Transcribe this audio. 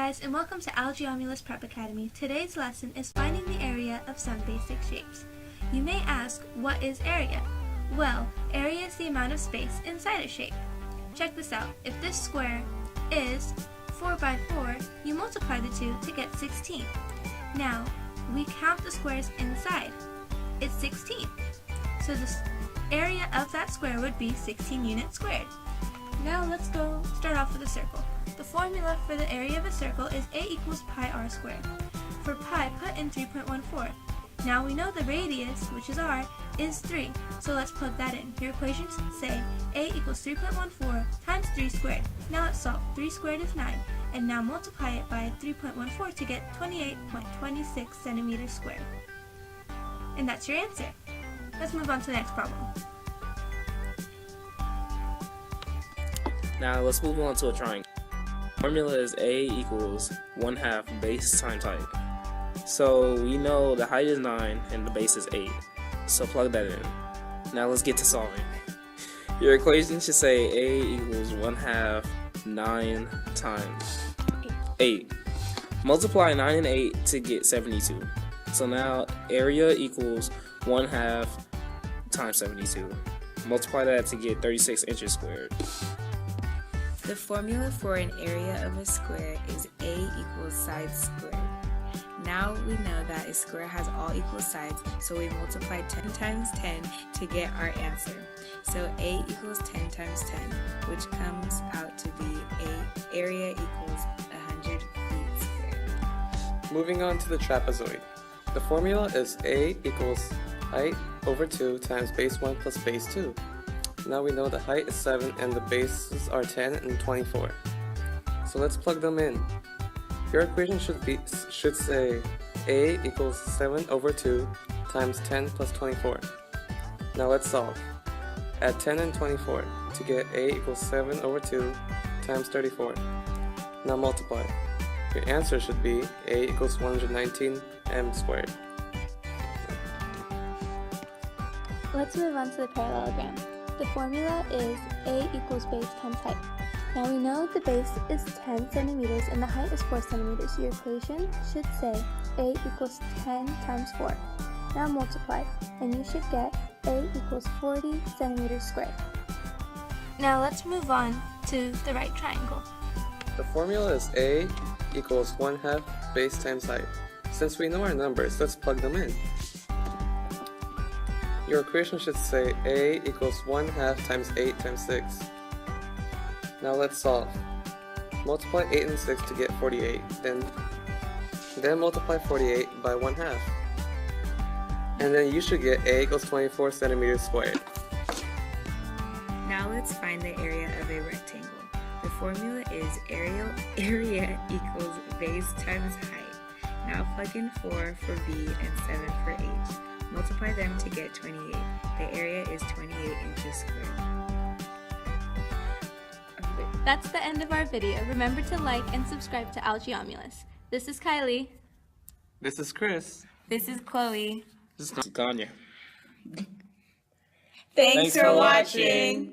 guys, and welcome to Algeomulus Prep Academy. Today's lesson is finding the area of some basic shapes. You may ask, what is area? Well, area is the amount of space inside a shape. Check this out. If this square is 4 by 4, you multiply the two to get 16. Now, we count the squares inside. It's 16. So the area of that square would be 16 units squared. Now let's start off with a circle. The formula for the area of a circle is A equals pi r squared. For pi, put in 3.14. Now we know the radius, which is r, is 3, so let's plug that in. Your equations say A equals 3.14 times 3 squared. Now let's solve. 3 squared is 9, and now multiply it by 3.14 to get 28.26 centimeters squared. And that's your answer. Let's move on to the next problem. Now let's move on to a triangle. Formula is A equals 1/2 base times height. So we know the height is 9 and the base is 8. So plug that in. Now let's get to solving. Your equation should say A equals 1/2 9 times 8. Multiply 9 and 8 to get 72. So now area equals 1/2 times 72. Multiply that to get 36 inches squared. The formula for an area of a square is A equals sides squared. Now we know that a square has all equal sides, so we multiply 10 times 10 to get our answer. So A equals 10 times 10, which comes out to be area equals 100 feet squared. Moving on to the trapezoid. The formula is A equals height over 2 times base 1 plus base 2. Now we know the height is 7 and the bases are 10 and 24. So let's plug them in. Your equation should say A equals 7 over 2 times 10 plus 24. Now let's solve. Add 10 and 24 to get A equals 7 over 2 times 34. Now multiply. Your answer should be A equals 119 m squared. Let's move on to the parallelogram. The formula is A equals base times height. Now we know the base is 10 centimeters and the height is 4 centimeters. Your equation should say A equals 10 times 4. Now multiply, and you should get A equals 40 centimeters squared. Now let's move on to the right triangle. The formula is A equals 1/2 base times height. Since we know our numbers, let's plug them in. Your equation should say A equals 1/2 times 8 times 6. Now let's solve. Multiply 8 and 6 to get 48. Then multiply 48 by 1/2. And then you should get A equals 24 centimeters squared. Now let's find the area of a rectangle. The formula is area equals base times height. Now plug in 4 for B and 7 for H. Multiply them to get 28. The area is 28 inches squared. That's the end of our video. Remember to like and subscribe to Algeomulus. This is Kylie. This is Chris. This is Chloe. This is Tanya. Thanks for watching.